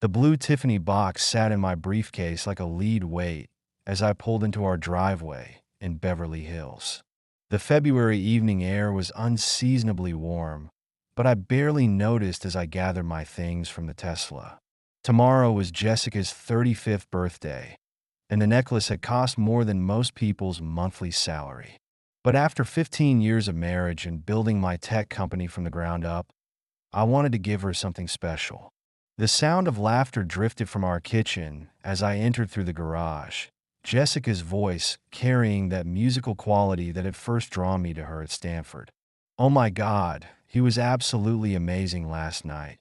The blue Tiffany box sat in my briefcase like a lead weight as I pulled into our driveway in Beverly Hills. The February evening air was unseasonably warm, but I barely noticed as I gathered my things from the Tesla. Tomorrow was Jessica's 35th birthday, and the necklace had cost more than most people's monthly salary. But after 15 years of marriage and building my tech company from the ground up, I wanted to give her something special. The sound of laughter drifted from our kitchen as I entered through the garage, Jessica's voice carrying that musical quality that had first drawn me to her at Stanford. "Oh my God, he was absolutely amazing last night,"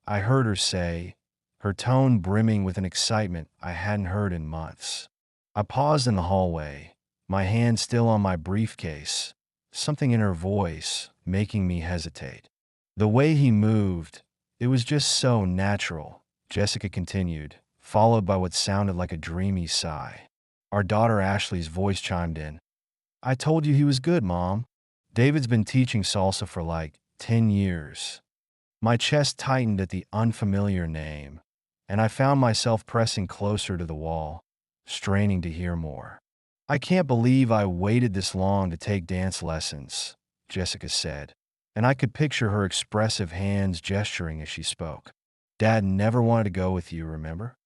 I heard her say, her tone brimming with an excitement I hadn't heard in months. I paused in the hallway, my hand still on my briefcase, something in her voice making me hesitate. "The way he moved, it was just so natural," Jessica continued, followed by what sounded like a dreamy sigh. Our daughter Ashley's voice chimed in. "I told you he was good, Mom. David's been teaching salsa for like 10 years. My chest tightened at the unfamiliar name, and I found myself pressing closer to the wall, straining to hear more. "I can't believe I waited this long to take dance lessons," Jessica said, and I could picture her expressive hands gesturing as she spoke. "Dad never wanted to go with you, remember?"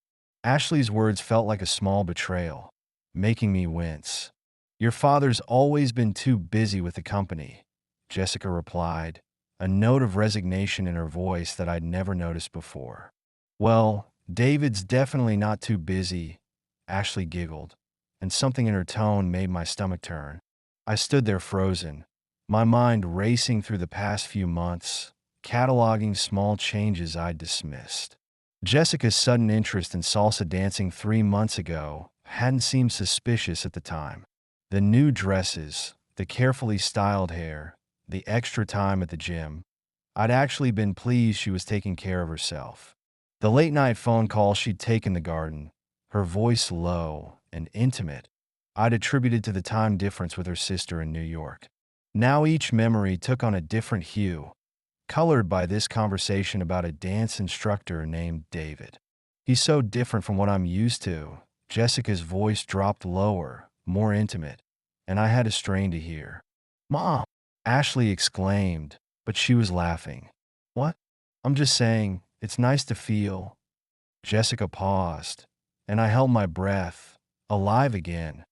Ashley's words felt like a small betrayal, making me wince. "Your father's always been too busy with the company," Jessica replied, a note of resignation in her voice that I'd never noticed before. "Well, David's definitely not too busy," Ashley giggled, and something in her tone made my stomach turn. I stood there frozen, my mind racing through the past few months, cataloging small changes I'd dismissed. Jessica's sudden interest in salsa dancing 3 months ago hadn't seemed suspicious at the time. The new dresses, the carefully styled hair, the extra time at the gym, I'd actually been pleased she was taking care of herself. The late-night phone call she'd taken the garden, her voice low and intimate, I'd attributed to the time difference with her sister in New York. Now each memory took on a different hue, colored by this conversation about a dance instructor named David. "He's so different from what I'm used to." Jessica's voice dropped lower, more intimate, and I had to strain to hear. "Mom!" Ashley exclaimed, but she was laughing. "What?" "I'm just saying, it's nice to feel." Jessica paused, and I held my breath, alive again.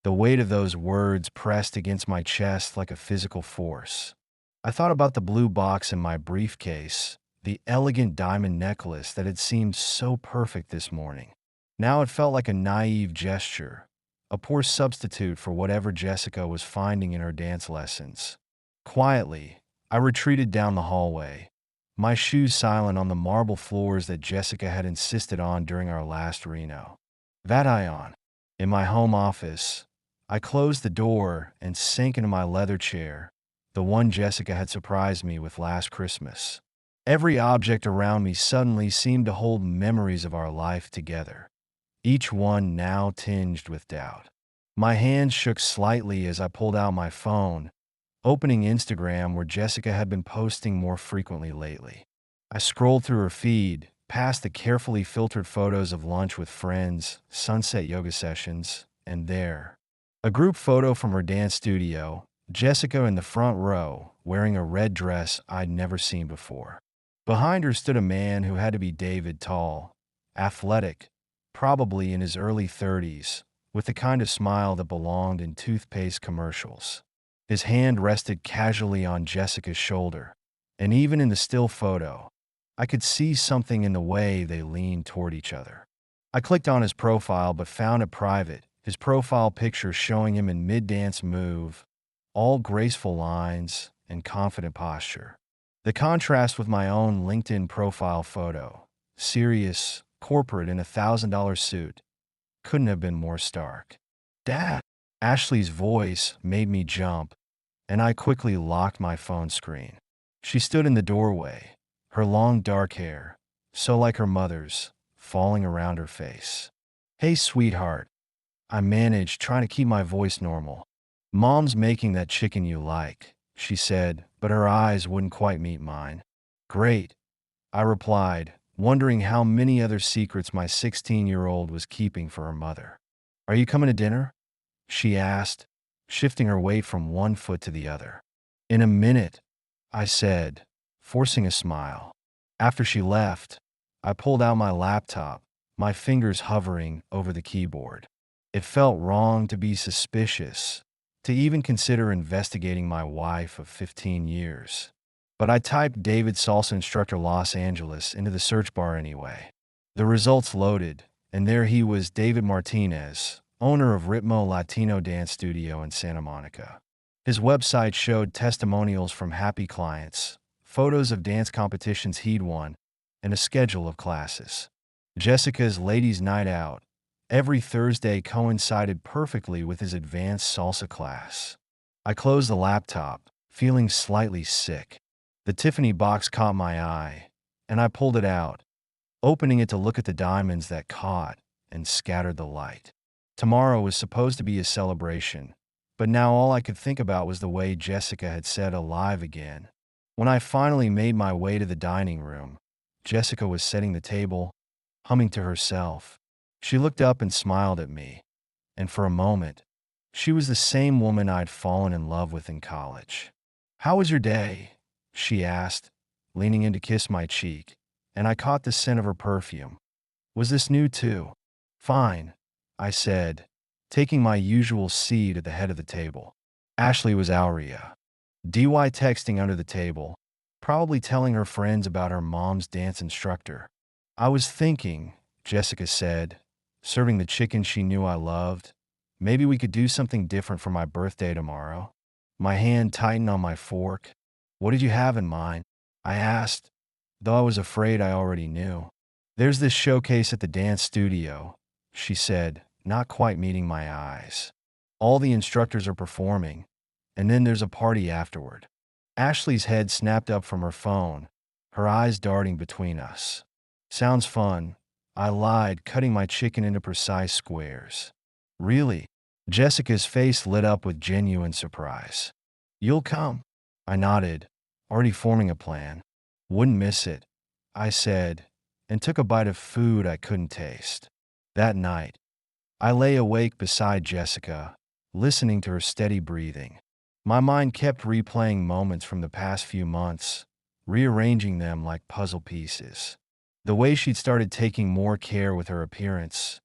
The weight of those words pressed against my chest like a physical force. I thought about the blue box in my briefcase, the elegant diamond necklace that had seemed so perfect this morning. Now it felt like a naive gesture, a poor substitute for whatever Jessica was finding in her dance lessons. Quietly, I retreated down the hallway, my shoes silent on the marble floors that Jessica had insisted on during our last reno. Vadayon. In my home office, I closed the door and sank into my leather chair, the one Jessica had surprised me with last Christmas. Every object around me suddenly seemed to hold memories of our life together, each one now tinged with doubt. My hands shook slightly as I pulled out my phone, opening Instagram where Jessica had been posting more frequently lately. I scrolled through her feed, past the carefully filtered photos of lunch with friends, sunset yoga sessions, and there, a group photo from her dance studio, Jessica in the front row, wearing a red dress I'd never seen before. Behind her stood a man who had to be David, tall, athletic, probably in his early 30s, with the kind of smile that belonged in toothpaste commercials. His hand rested casually on Jessica's shoulder, and even in the still photo, I could see something in the way they leaned toward each other. I clicked on his profile but found it private, his profile picture showing him in mid-dance move, all graceful lines and confident posture. The contrast with my own LinkedIn profile photo, serious, corporate in a $1,000 suit, couldn't have been more stark. "Dad!" Ashley's voice made me jump, and I quickly locked my phone screen. She stood in the doorway, her long dark hair, so like her mother's, falling around her face. "Hey, sweetheart." I managed, trying to keep my voice normal. "Mom's making that chicken you like," she said, but her eyes wouldn't quite meet mine. "Great," I replied, wondering how many other secrets my 16-year-old was keeping for her mother. "Are you coming to dinner?" she asked, shifting her weight from one foot to the other. "In a minute," I said, forcing a smile. After she left, I pulled out my laptop, my fingers hovering over the keyboard. It felt wrong to be suspicious, to even consider investigating my wife of 15 years. But I typed David Salsa Instructor Los Angeles into the search bar anyway. The results loaded, and there he was, David Martinez, owner of Ritmo Latino Dance Studio in Santa Monica. His website showed testimonials from happy clients, photos of dance competitions he'd won, and a schedule of classes. Jessica's Ladies' Night Out every Thursday coincided perfectly with his advanced salsa class. I closed the laptop, feeling slightly sick. The Tiffany box caught my eye, and I pulled it out, opening it to look at the diamonds that caught and scattered the light. Tomorrow was supposed to be a celebration, but now all I could think about was the way Jessica had said alive again. When I finally made my way to the dining room, Jessica was setting the table, humming to herself. She looked up and smiled at me, and for a moment, she was the same woman I'd fallen in love with in college. "How was your day?" she asked, leaning in to kiss my cheek, and I caught the scent of her perfume. "Was this new too?" "Fine," I said, taking my usual seat at the head of the table. Ashley was Aurea, DY texting under the table, probably telling her friends about her mom's dance instructor. "I was thinking," Jessica said, serving the chicken she knew I loved, "maybe we could do something different for my birthday tomorrow." My hand tightened on my fork. "What did you have in mind?" I asked, though I was afraid I already knew. "There's this showcase at the dance studio," she said, not quite meeting my eyes. "All the instructors are performing, and then there's a party afterward." Ashley's head snapped up from her phone, her eyes darting between us. "Sounds fun," I lied, cutting my chicken into precise squares. "Really?" Jessica's face lit up with genuine surprise. "You'll come?" I nodded, already forming a plan. "Wouldn't miss it," I said, and took a bite of food I couldn't taste. That night, I lay awake beside Jessica, listening to her steady breathing. My mind kept replaying moments from the past few months, rearranging them like puzzle pieces. The way she'd started taking more care with her appearance,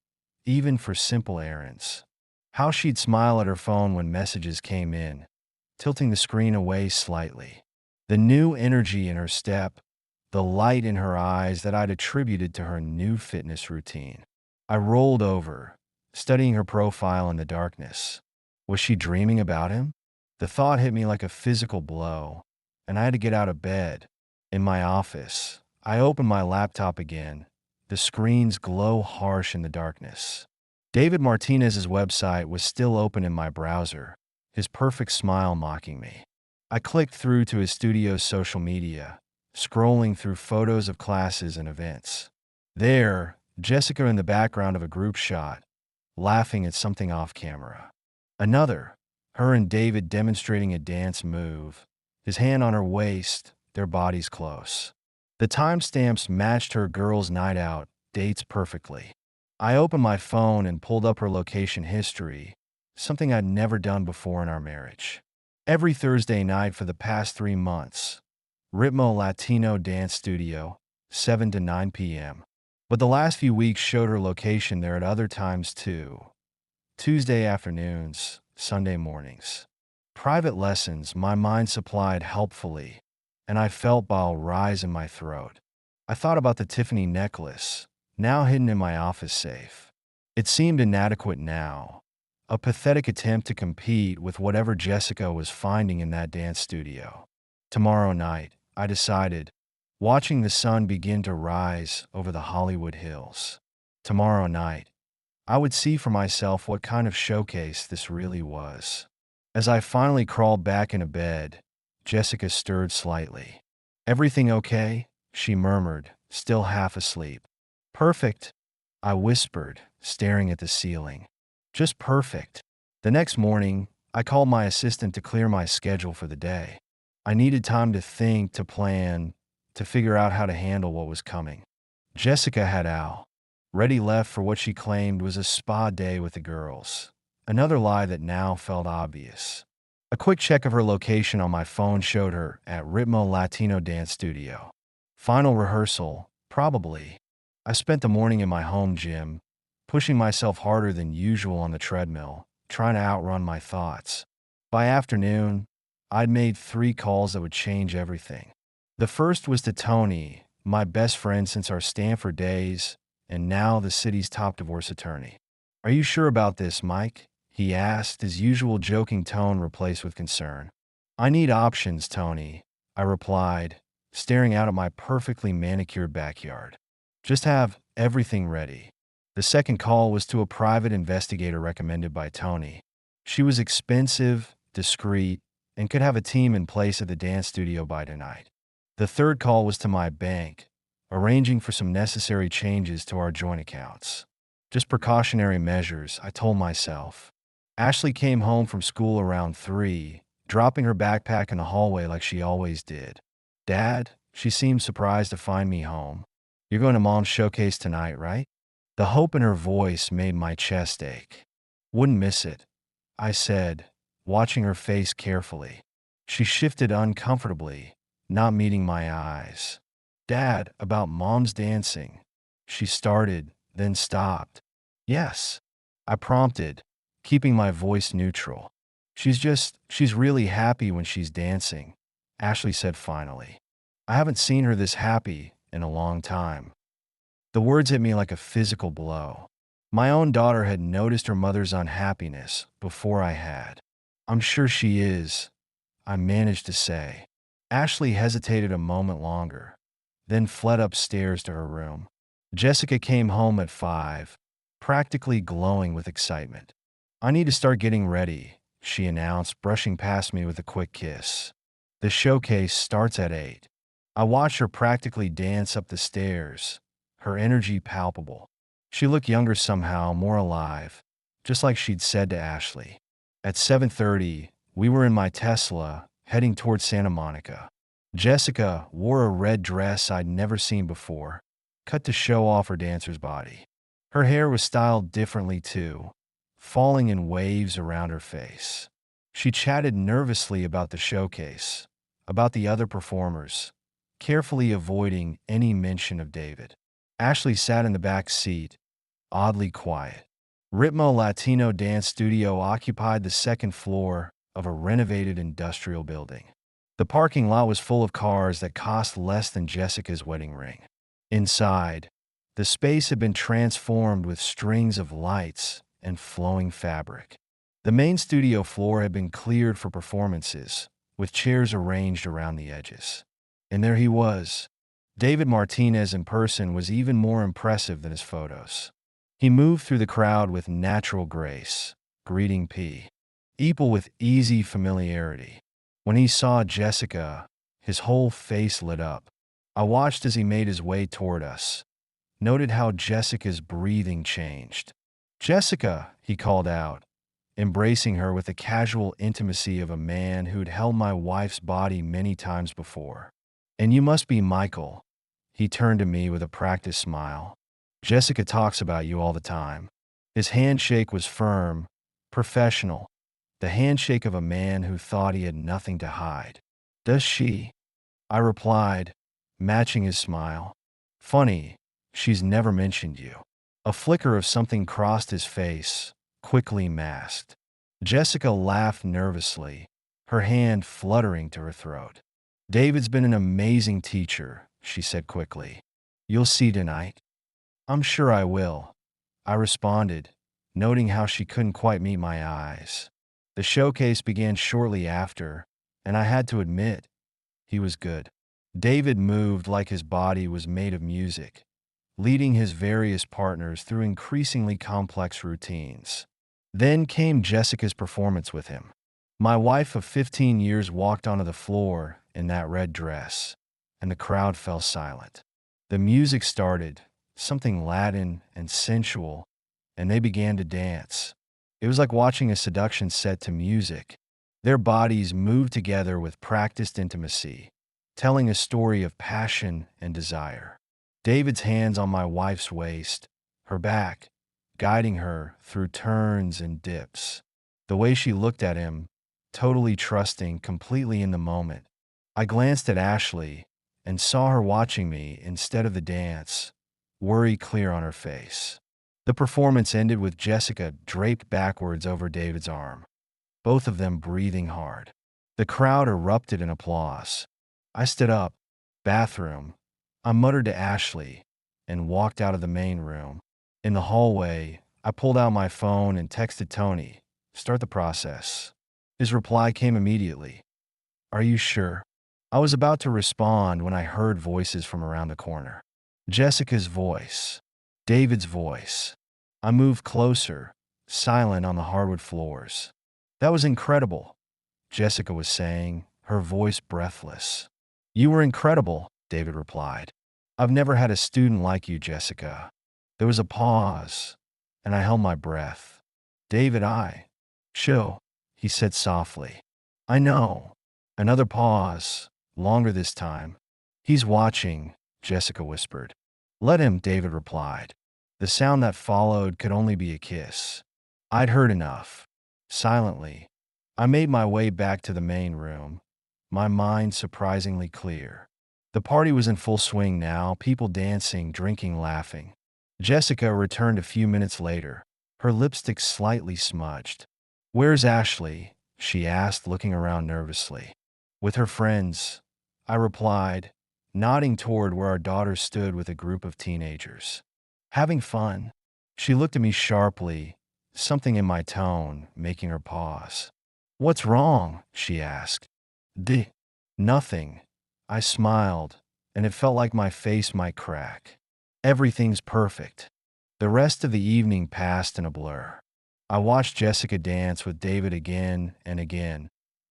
even for simple errands. How she'd smile at her phone when messages came in, tilting the screen away slightly. The new energy in her step, the light in her eyes that I'd attributed to her new fitness routine. I rolled over, studying her profile in the darkness. Was she dreaming about him? The thought hit me like a physical blow, and I had to get out of bed. In my office, I opened my laptop again, the screen's glow harsh in the darkness. David Martinez's website was still open in my browser, his perfect smile mocking me. I clicked through to his studio's social media, scrolling through photos of classes and events. There, Jessica in the background of a group shot, laughing at something off camera. Another, her and David demonstrating a dance move, his hand on her waist, their bodies close. The timestamps matched her girls' night out dates perfectly. I opened my phone and pulled up her location history, something I'd never done before in our marriage. Every Thursday night for the past 3 months, Ritmo Latino Dance Studio, 7 to 9 p.m. But the last few weeks showed her location there at other times too. Tuesday afternoons, Sunday mornings. Private lessons my mind supplied helpfully, and I felt bile rise in my throat. I thought about the Tiffany necklace, now hidden in my office safe. It seemed inadequate now, a pathetic attempt to compete with whatever Jessica was finding in that dance studio. Tomorrow night, I decided, watching the sun begin to rise over the Hollywood Hills. Tomorrow night, I would see for myself what kind of showcase this really was. As I finally crawled back into bed, Jessica stirred slightly. "Everything okay?" she murmured, still half asleep. "Perfect," I whispered, staring at the ceiling. "Just perfect." The next morning, I called my assistant to clear my schedule for the day. I needed time to think, to plan, to figure out how to handle what was coming. Jessica had already left for what she claimed was a spa day with the girls. Another lie that now felt obvious. A quick check of her location on my phone showed her at Ritmo Latino Dance Studio. Final rehearsal, probably. I spent the morning in my home gym, pushing myself harder than usual on the treadmill, trying to outrun my thoughts. By afternoon, I'd made 3 calls that would change everything. The first was to Tony, my best friend since our Stanford days, and now the city's top divorce attorney. "Are you sure about this, Mike?" he asked, his usual joking tone replaced with concern. "I need options, Tony," I replied, staring out at my perfectly manicured backyard. "Just have everything ready." The second call was to a private investigator recommended by Tony. She was expensive, discreet, and could have a team in place at the dance studio by tonight. The third call was to my bank, arranging for some necessary changes to our joint accounts. Just precautionary measures, I told myself. Ashley came home from school around 3, dropping her backpack in the hallway like she always did. "Dad," she seemed surprised to find me home. "You're going to Mom's showcase tonight, right?" The hope in her voice made my chest ache. "Wouldn't miss it," I said, watching her face carefully. She shifted uncomfortably, not meeting my eyes. "Dad, about Mom's dancing." She started, then stopped. "Yes," I prompted, keeping my voice neutral. She's really happy when she's dancing," Ashley said finally. "I haven't seen her this happy in a long time." The words hit me like a physical blow. My own daughter had noticed her mother's unhappiness before I had. "I'm sure she is," I managed to say. Ashley hesitated a moment longer, then fled upstairs to her room. Jessica came home at 5, practically glowing with excitement. "I need to start getting ready," she announced, brushing past me with a quick kiss. "The showcase starts at 8. I watched her practically dance up the stairs, her energy palpable. She looked younger somehow, more alive, just like she'd said to Ashley. At 7:30, we were in my Tesla, heading towards Santa Monica. Jessica wore a red dress I'd never seen before, cut to show off her dancer's body. Her hair was styled differently too, falling in waves around her face. She chatted nervously about the showcase, about the other performers, carefully avoiding any mention of David. Ashley sat in the back seat, oddly quiet. Ritmo Latino Dance Studio occupied the second floor of a renovated industrial building. The parking lot was full of cars that cost less than Jessica's wedding ring. Inside, the space had been transformed with strings of lights and flowing fabric. The main studio floor had been cleared for performances, with chairs arranged around the edges. And there he was. David Martinez in person was even more impressive than his photos. He moved through the crowd with natural grace, greeting people with easy familiarity. When he saw Jessica, his whole face lit up. I watched as he made his way toward us, noted how Jessica's breathing changed. "Jessica," he called out, embracing her with the casual intimacy of a man who'd held my wife's body many times before. "And you must be Michael." He turned to me with a practiced smile. "Jessica talks about you all the time." His handshake was firm, professional, the handshake of a man who thought he had nothing to hide. "Does she?" I replied, matching his smile. "Funny, she's never mentioned you." A flicker of something crossed his face, quickly masked. Jessica laughed nervously, her hand fluttering to her throat. "David's been an amazing teacher," she said quickly. "You'll see tonight." "I'm sure I will," I responded, noting how she couldn't quite meet my eyes. The showcase began shortly after, and I had to admit, he was good. David moved like his body was made of music, leading his various partners through increasingly complex routines. Then came Jessica's performance with him. My wife of 15 years walked onto the floor in that red dress, and the crowd fell silent. The music started, something Latin and sensual, and they began to dance. It was like watching a seduction set to music. Their bodies moved together with practiced intimacy, telling a story of passion and desire. David's hands on my wife's waist, her back, guiding her through turns and dips. The way she looked at him, totally trusting, completely in the moment. I glanced at Ashley and saw her watching me instead of the dance, worry clear on her face. The performance ended with Jessica draped backwards over David's arm, both of them breathing hard. The crowd erupted in applause. I stood up. Bathroom. I muttered to Ashley and walked out of the main room. In the hallway, I pulled out my phone and texted Tony, "Start the process." His reply came immediately. "Are you sure?" I was about to respond when I heard voices from around the corner. Jessica's voice. David's voice. I moved closer, silent on the hardwood floors. "That was incredible," Jessica was saying, her voice breathless. "You were incredible," David replied. "I've never had a student like you, Jessica." There was a pause, and I held my breath. "David, chill," he said softly. "I know." Another pause, longer this time. "He's watching," Jessica whispered. "Let him," David replied. The sound that followed could only be a kiss. I'd heard enough. Silently, I made my way back to the main room, my mind surprisingly clear. The party was in full swing now, people dancing, drinking, laughing. Jessica returned a few minutes later, her lipstick slightly smudged. "Where's Ashley?" she asked, looking around nervously. "With her friends," I replied, nodding toward where our daughter stood with a group of teenagers. "Having fun." She looked at me sharply, something in my tone making her pause. "What's wrong?" she asked. Nothing." I smiled, and it felt like my face might crack. "Everything's perfect." The rest of the evening passed in a blur. I watched Jessica dance with David again and again,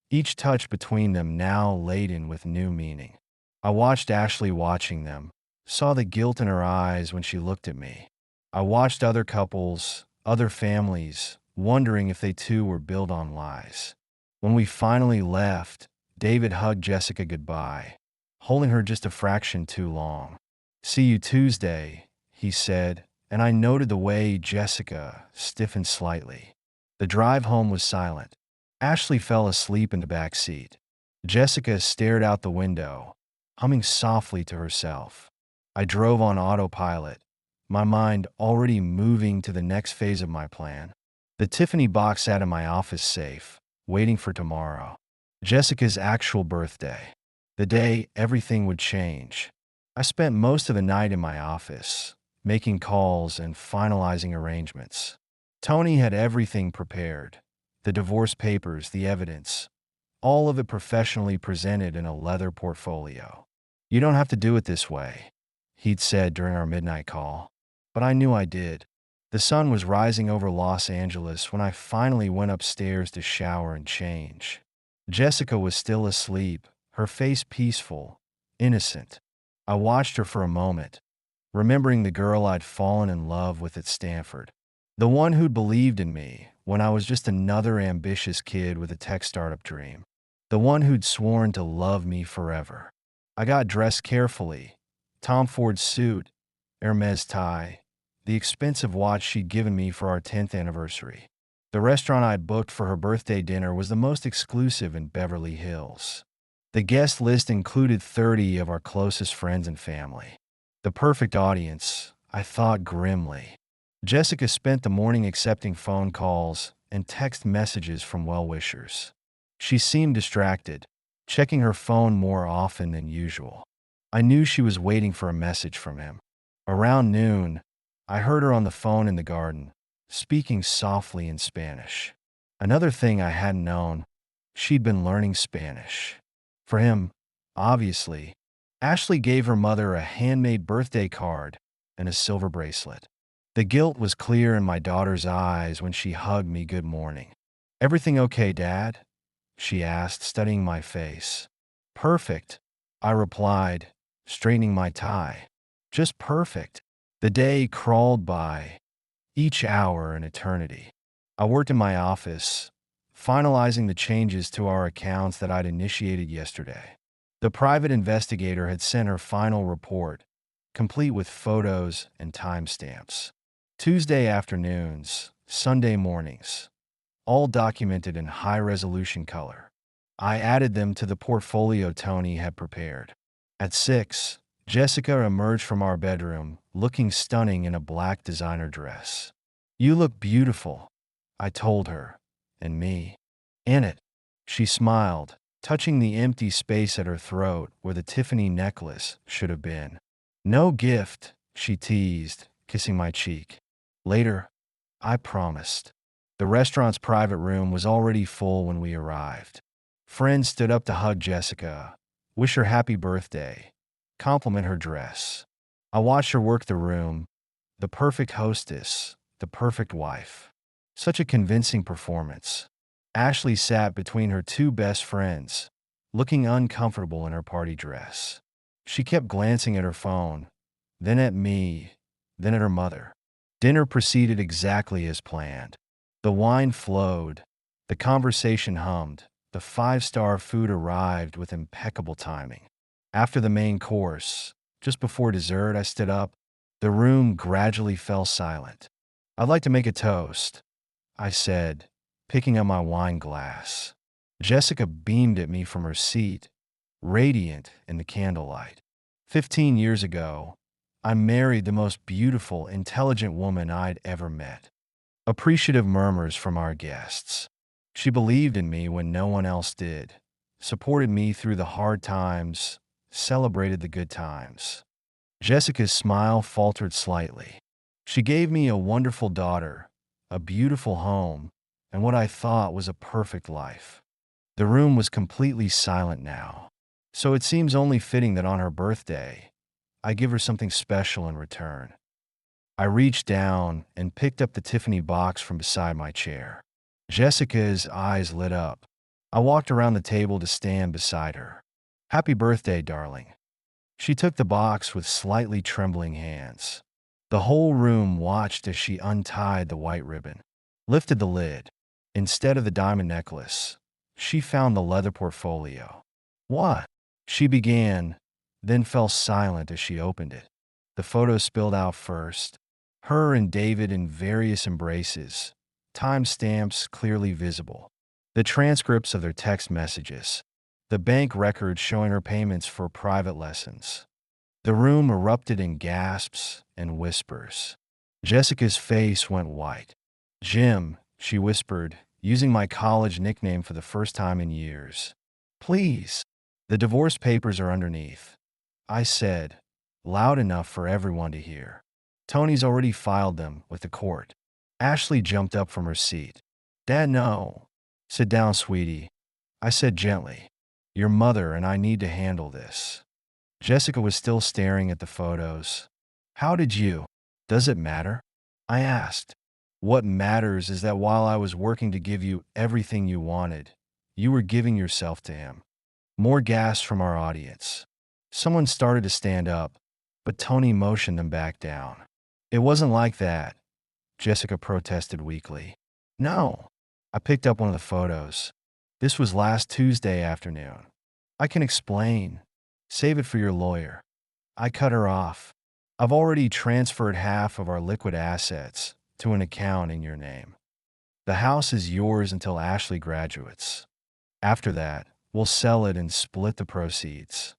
each touch between them now laden with new meaning. I watched Ashley watching them, saw the guilt in her eyes when she looked at me. I watched other couples, other families, wondering if they too were built on lies. When we finally left, David hugged Jessica goodbye, holding her just a fraction too long. "See you Tuesday," he said, and I noted the way Jessica stiffened slightly. The drive home was silent. Ashley fell asleep in the back seat. Jessica stared out the window, humming softly to herself. I drove on autopilot, my mind already moving to the next phase of my plan. The Tiffany box sat in my office safe, waiting for tomorrow. Jessica's actual birthday. The day everything would change. I spent most of the night in my office, making calls and finalizing arrangements. Tony had everything prepared. The divorce papers, the evidence, all of it professionally presented in a leather portfolio. "You don't have to do it this way," he'd said during our midnight call. But I knew I did. The sun was rising over Los Angeles when I finally went upstairs to shower and change. Jessica was still asleep, her face peaceful, innocent. I watched her for a moment, remembering the girl I'd fallen in love with at Stanford. The one who'd believed in me when I was just another ambitious kid with a tech startup dream. The one who'd sworn to love me forever. I got dressed carefully. Tom Ford suit, Hermes tie, the expensive watch she'd given me for our 10th anniversary. The restaurant I'd booked for her birthday dinner was the most exclusive in Beverly Hills. The guest list included 30 of our closest friends and family. The perfect audience, I thought grimly. Jessica spent the morning accepting phone calls and text messages from well-wishers. She seemed distracted, checking her phone more often than usual. I knew she was waiting for a message from him. Around noon, I heard her on the phone in the garden, speaking softly in Spanish. Another thing I hadn't known, she'd been learning Spanish. For him, obviously. Ashley gave her mother a handmade birthday card and a silver bracelet. The guilt was clear in my daughter's eyes when she hugged me good morning. "Everything okay, Dad?" she asked, studying my face. "Perfect," I replied, straightening my tie. "Just perfect." The day crawled by, each hour an eternity. I worked in my office, finalizing the changes to our accounts that I'd initiated yesterday. The private investigator had sent her final report, complete with photos and timestamps. Tuesday afternoons, Sunday mornings, all documented in high-resolution color. I added them to the portfolio Tony had prepared. At 6, Jessica emerged from our bedroom, looking stunning in a black designer dress. "You look beautiful," I told her, "and me in it." She smiled, touching the empty space at her throat where the Tiffany necklace should have been. "No gift," she teased, kissing my cheek. "Later," I promised. The restaurant's private room was already full when we arrived. Friends stood up to hug Jessica, wish her happy birthday, compliment her dress. I watched her work the room, the perfect hostess, the perfect wife. Such a convincing performance. Ashley sat between her two best friends, looking uncomfortable in her party dress. She kept glancing at her phone, then at me, then at her mother. Dinner proceeded exactly as planned. The wine flowed, the conversation hummed, the five-star food arrived with impeccable timing. After the main course, just before dessert, I stood up. The room gradually fell silent. "I'd like to make a toast," I said, picking up my wine glass. Jessica beamed at me from her seat, radiant in the candlelight. 15 years ago, I married the most beautiful, intelligent woman I'd ever met. Appreciative murmurs from our guests. She believed in me when no one else did, supported me through the hard times, celebrated the good times. Jessica's smile faltered slightly. She gave me a wonderful daughter, a beautiful home, and what I thought was a perfect life. The room was completely silent now, so it seems only fitting that on her birthday, I give her something special in return. I reached down and picked up the Tiffany box from beside my chair. Jessica's eyes lit up. I walked around the table to stand beside her. "Happy birthday, darling." She took the box with slightly trembling hands. The whole room watched as she untied the white ribbon, lifted the lid. Instead of the diamond necklace, she found the leather portfolio. "What?" she began, then fell silent as she opened it. The photos spilled out first. Her and David in various embraces, timestamps clearly visible. The transcripts of their text messages. The bank records showing her payments for private lessons. The room erupted in gasps and whispers. Jessica's face went white. "Jim," she whispered, using my college nickname for the first time in years. "Please." "The divorce papers are underneath," I said, loud enough for everyone to hear. "Tony's already filed them with the court." Ashley jumped up from her seat. "Dad, no." "Sit down, sweetie," I said gently. "Your mother and I need to handle this." Jessica was still staring at the photos. "How did you?" "Does it matter?" I asked. "What matters is that while I was working to give you everything you wanted, you were giving yourself to him." More gasps from our audience. Someone started to stand up, but Tony motioned them back down. "It wasn't like that," Jessica protested weakly. "No." I picked up one of the photos. "This was last Tuesday afternoon." "I can explain. Save it for your lawyer." I cut her off. "I've already transferred half of our liquid assets to an account in your name. The house is yours until Ashley graduates. After that, we'll sell it and split the proceeds."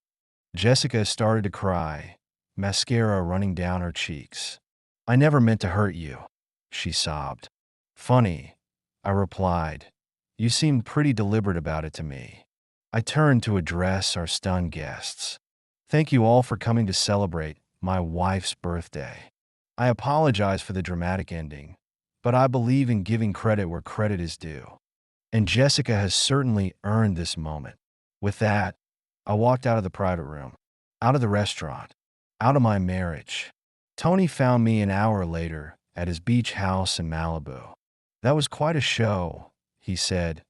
Jessica started to cry, mascara running down her cheeks. "I never meant to hurt you," she sobbed. "Funny," I replied. "You seemed pretty deliberate about it to me." I turned to address our stunned guests. "Thank you all for coming to celebrate my wife's birthday. I apologize for the dramatic ending, but I believe in giving credit where credit is due. And Jessica has certainly earned this moment." With that, I walked out of the private room, out of the restaurant, out of my marriage. Tony found me an hour later at his beach house in Malibu. "That was quite a show," he said,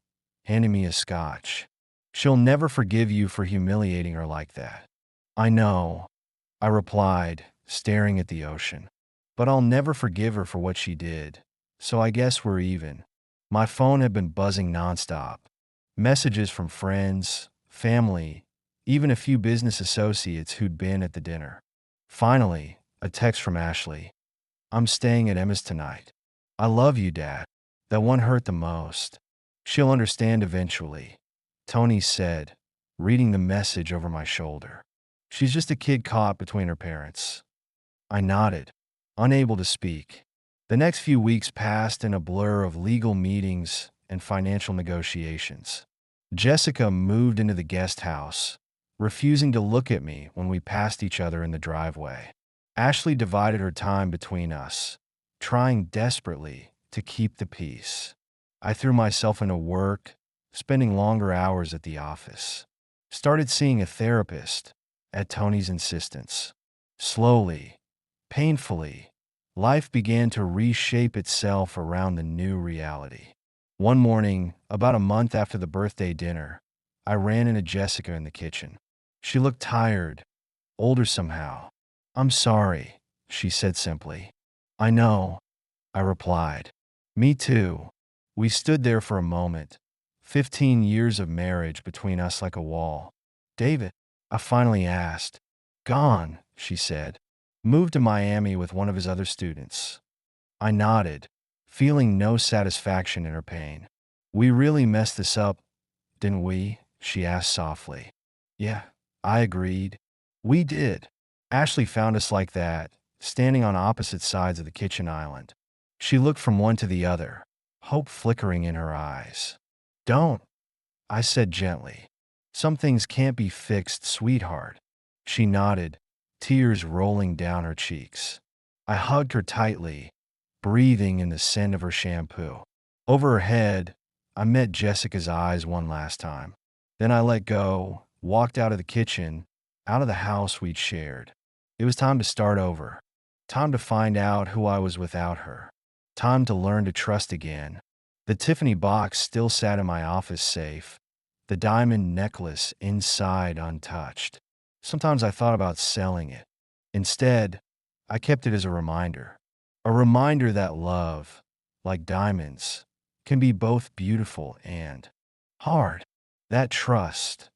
handing me a scotch. "She'll never forgive you for humiliating her like that." "I know," I replied, staring at the ocean. "But I'll never forgive her for what she did, so I guess we're even." My phone had been buzzing nonstop. Messages from friends, family, even a few business associates who'd been at the dinner. Finally, a text from Ashley. I'm staying at Emma's tonight. I love you, Dad. That one hurt the most. She'll understand eventually, Tony said, reading the message over my shoulder. She's just a kid caught between her parents. I nodded, unable to speak. The next few weeks passed in a blur of legal meetings and financial negotiations. Jessica moved into the guest house, refusing to look at me when we passed each other in the driveway. Ashley divided her time between us, trying desperately to keep the peace. I threw myself into work, spending longer hours at the office. Started seeing a therapist at Tony's insistence. Slowly, painfully, life began to reshape itself around the new reality. One morning, about a month after the birthday dinner, I ran into Jessica in the kitchen. She looked tired, older somehow. I'm sorry, she said simply. I know, I replied. Me too. We stood there for a moment, 15 years of marriage between us like a wall. David, I finally asked. Gone, she said. Moved to Miami with one of his other students. I nodded, feeling no satisfaction in her pain. We really messed this up, didn't we? She asked softly. Yeah, I agreed. We did. Ashley found us like that, standing on opposite sides of the kitchen island. She looked from one to the other, hope flickering in her eyes. Don't, I said gently. Some things can't be fixed, sweetheart. She nodded, tears rolling down her cheeks. I hugged her tightly, breathing in the scent of her shampoo. Over her head, I met Jessica's eyes one last time. Then I let go, walked out of the kitchen, out of the house we'd shared. It was time to start over. Time to find out who I was without her. Time to learn to trust again. The Tiffany box still sat in my office safe, the diamond necklace inside untouched. Sometimes I thought about selling it. Instead, I kept it as a reminder. A reminder that love, like diamonds, can be both beautiful and hard. That trust,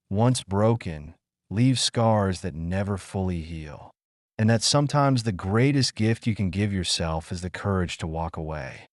once broken, leaves scars that never fully heal. And that sometimes the greatest gift you can give yourself is the courage to walk away.